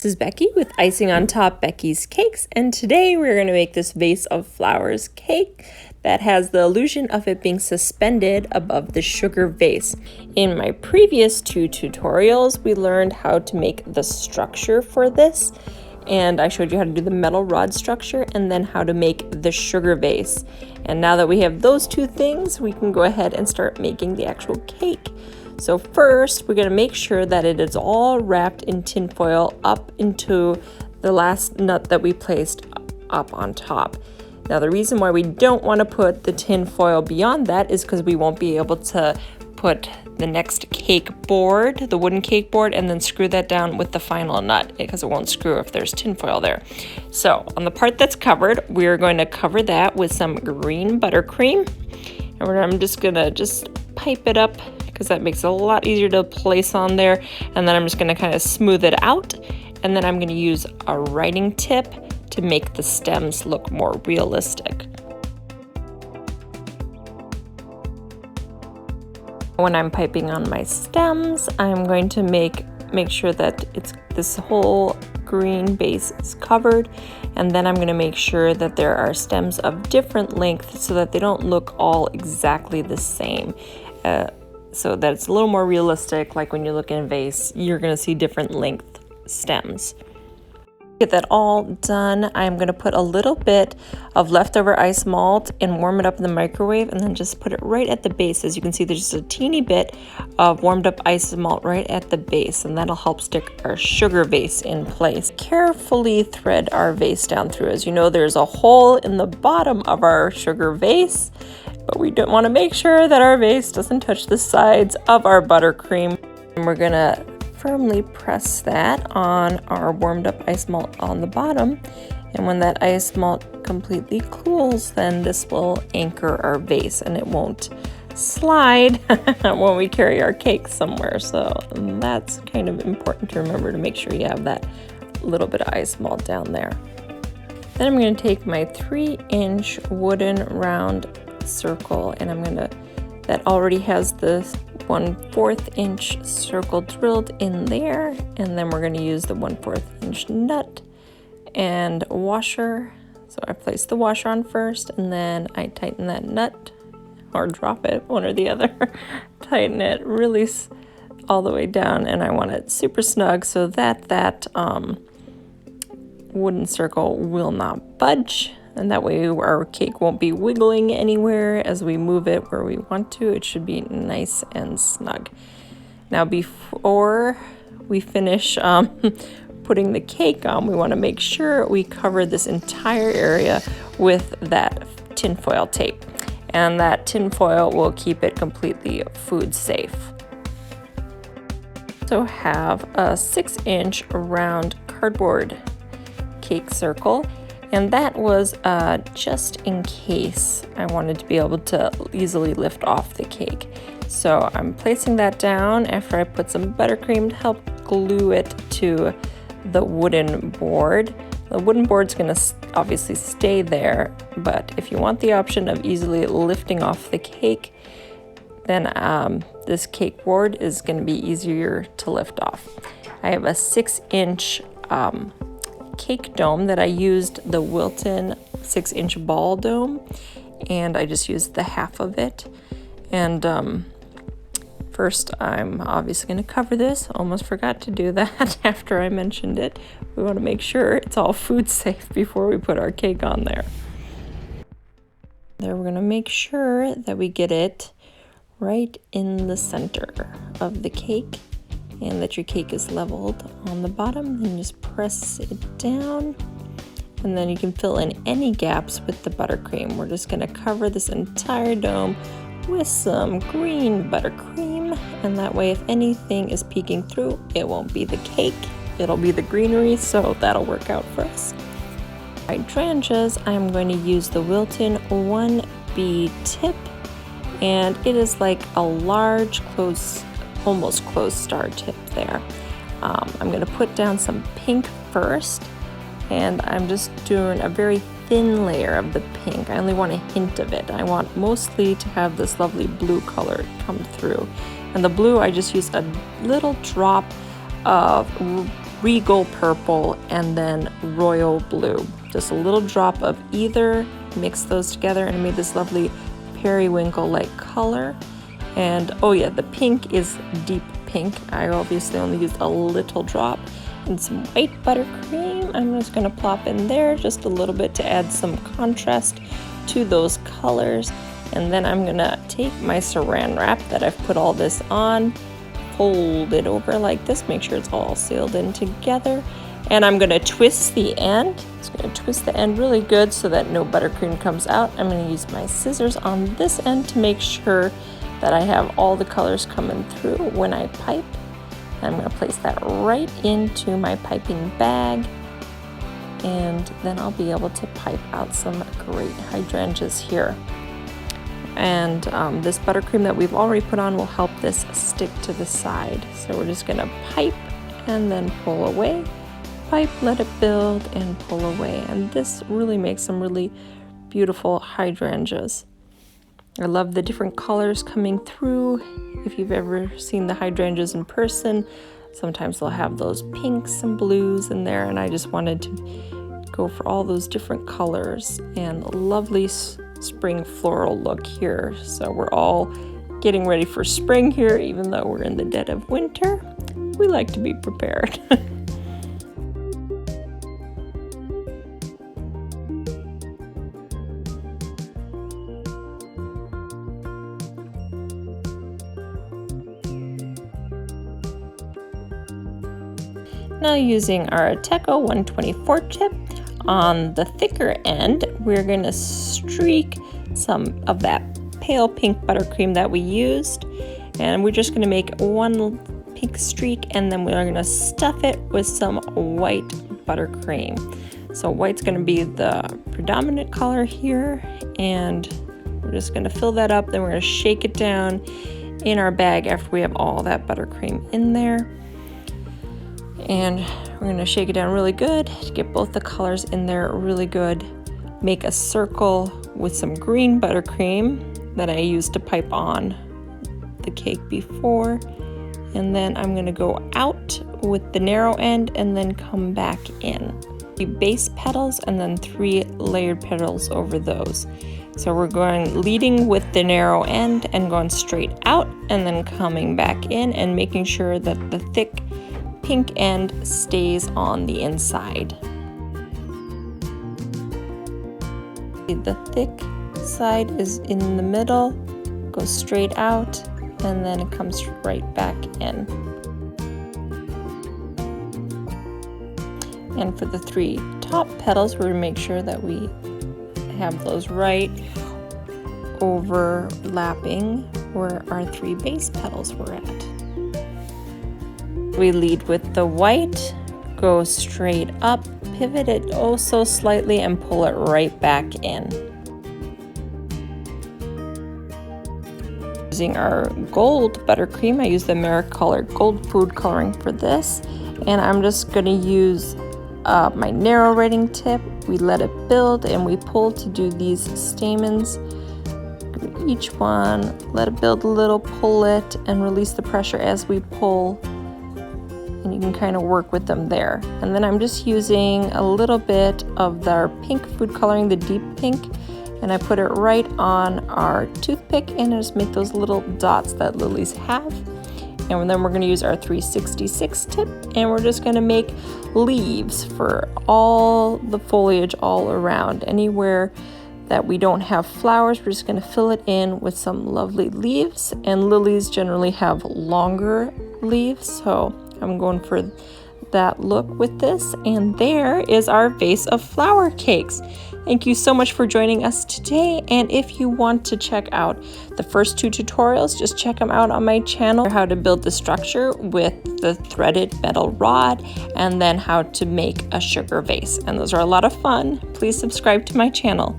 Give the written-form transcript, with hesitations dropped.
This is Becky with Icing on Top Becky's Cakes, and today we're going to make this vase of flowers cake that has the illusion of it being suspended above the sugar vase. In my previous two tutorials, we learned how to make the structure for this, and I showed you how to do the metal rod structure and then how to make the sugar vase. And now that we have those two things, we can go ahead and start making the actual cake. So first, we're going to make sure that it is all wrapped in tin foil up into the last nut that we placed up on top. Now, the reason why we don't want to put the tin foil beyond that is because we won't be able to put the next cake board, the wooden cake board, and then screw that down with the final nut because it won't screw if there's tin foil there. So on the part that's covered, we're going to cover that with some green buttercream. And I'm just going to pipe it up because that makes it a lot easier to place on there. And then I'm just going to kind of smooth it out. And then I'm going to use a writing tip to make the stems look more realistic. When I'm piping on my stems, I'm going to make sure that this whole green base is covered, and then I'm going to make sure that there are stems of different lengths so that they don't look all exactly the same. So that it's a little more realistic, like when you look in a vase, you're going to see different length stems. Get that all done, I'm going to put a little bit of leftover ice malt and warm it up in the microwave, and then just put it right at the base. As you can see, there's just a teeny bit of warmed up ice malt right at the base, and that'll help stick our sugar vase in place. Carefully thread our vase down through. As you know, there's a hole in the bottom of our sugar vase, but we don't want to make sure that our vase doesn't touch the sides of our buttercream. And we're going to firmly press that on our warmed up ice malt on the bottom, and when that ice malt completely cools, then this will anchor our vase and it won't slide when we carry our cake somewhere. So that's kind of important to remember, to make sure you have that little bit of ice malt down there. Then I'm going to take my 3-inch wooden round circle, and that already has the 1/4 inch circle drilled in there, and then we're going to use the 1/4 inch nut and washer. So I place the washer on first, and then I tighten that nut, or drop it, one or the other. Tighten it really all the way down, and I want it super snug so that wooden circle will not budge. And that way our cake won't be wiggling anywhere as we move it where we want to. It should be nice and snug. Now, before we finish putting the cake on, we want to make sure we cover this entire area with that tinfoil tape. And that tinfoil will keep it completely food safe. So have a 6-inch round cardboard cake circle. And that was just in case I wanted to be able to easily lift off the cake. So I'm placing that down after I put some buttercream to help glue it to the wooden board. The wooden board's going to obviously stay there, but if you want the option of easily lifting off the cake, then this cake board is going to be easier to lift off. I have a 6-inch cake dome that I used the Wilton 6-inch ball dome, and I just used the half of it. And first I'm obviously going to cover this. Almost forgot to do that after I mentioned it. We want to make sure it's all food safe before we put our cake on there. There, we're going to make sure that we get it right in the center of the cake, and that your cake is leveled on the bottom, and just press it down, and then you can fill in any gaps with the buttercream. We're just going to cover this entire dome with some green buttercream, and that way if anything is peeking through, it won't be the cake, it'll be the greenery, so that'll work out for us. Hydrangeas, I'm going to use the Wilton 1B tip, and it is like a large almost closed star tip there. I'm going to put down some pink first, and I'm just doing a very thin layer of the pink. I only want a hint of it. I want mostly to have this lovely blue color come through. And the blue, I just use a little drop of regal purple, and then royal blue. Just a little drop of either, mix those together, and I made this lovely periwinkle-like color. And oh yeah, the pink is deep pink. I obviously only used a little drop. And some white buttercream I'm just going to plop in there just a little bit to add some contrast to those colors. And then I'm going to take my saran wrap that I've put all this on, fold it over like this, make sure it's all sealed in together. And I'm going to twist the end. It's going to twist the end really good so that no buttercream comes out. I'm going to use my scissors on this end to make sure that I have all the colors coming through when I pipe. I'm going to place that right into my piping bag, and then I'll be able to pipe out some great hydrangeas here. And this buttercream that we've already put on will help this stick to the side. So we're just going to pipe and then pull away. Pipe, let it build, and pull away. And this really makes some really beautiful hydrangeas. I love the different colors coming through. If you've ever seen the hydrangeas in person, sometimes they'll have those pinks and blues in there, and I just wanted to go for all those different colors and a lovely spring floral look here. So we're all getting ready for spring here, even though we're in the dead of winter. We like to be prepared. Now using our Teco 124 chip, on the thicker end, we're going to streak some of that pale pink buttercream that we used. And we're just going to make one pink streak, and then we're going to stuff it with some white buttercream. So white's going to be the predominant color here, and we're just going to fill that up. Then we're going to shake it down in our bag after we have all that buttercream in there. And we're going to shake it down really good to get both the colors in there really good. Make a circle with some green buttercream that I used to pipe on the cake before. And then I'm going to go out with the narrow end and then come back in. 3 base petals and then 3 layered petals over those. So we're going leading with the narrow end and going straight out and then coming back in and making sure that the thick pink end stays on the inside. The thick side is in the middle, goes straight out, and then it comes right back in. And for the 3 top petals, we're going to make sure that we have those right overlapping where our 3 base petals were at. We lead with the white, go straight up, pivot it oh so slightly, and pull it right back in. Using our gold buttercream, I use the Americolor Gold Food Coloring for this, and I'm just going to use my narrow rating tip. We let it build and we pull to do these stamens. Each one, let it build a little, pull it, and release the pressure as we pull. And you can kind of work with them there. And then I'm just using a little bit of our pink food coloring, the deep pink, and I put it right on our toothpick and just make those little dots that lilies have. And then we're going to use our 366 tip, and we're just going to make leaves for all the foliage all around. Anywhere that we don't have flowers, we're just going to fill it in with some lovely leaves, and lilies generally have longer leaves, so I'm going for that look with this. And there is our vase of flower cakes. Thank you so much for joining us today, and if you want to check out the first 2 tutorials, just check them out on my channel. How to build the structure with the threaded metal rod, and then how to make a sugar vase, and those are a lot of fun. Please subscribe to my channel.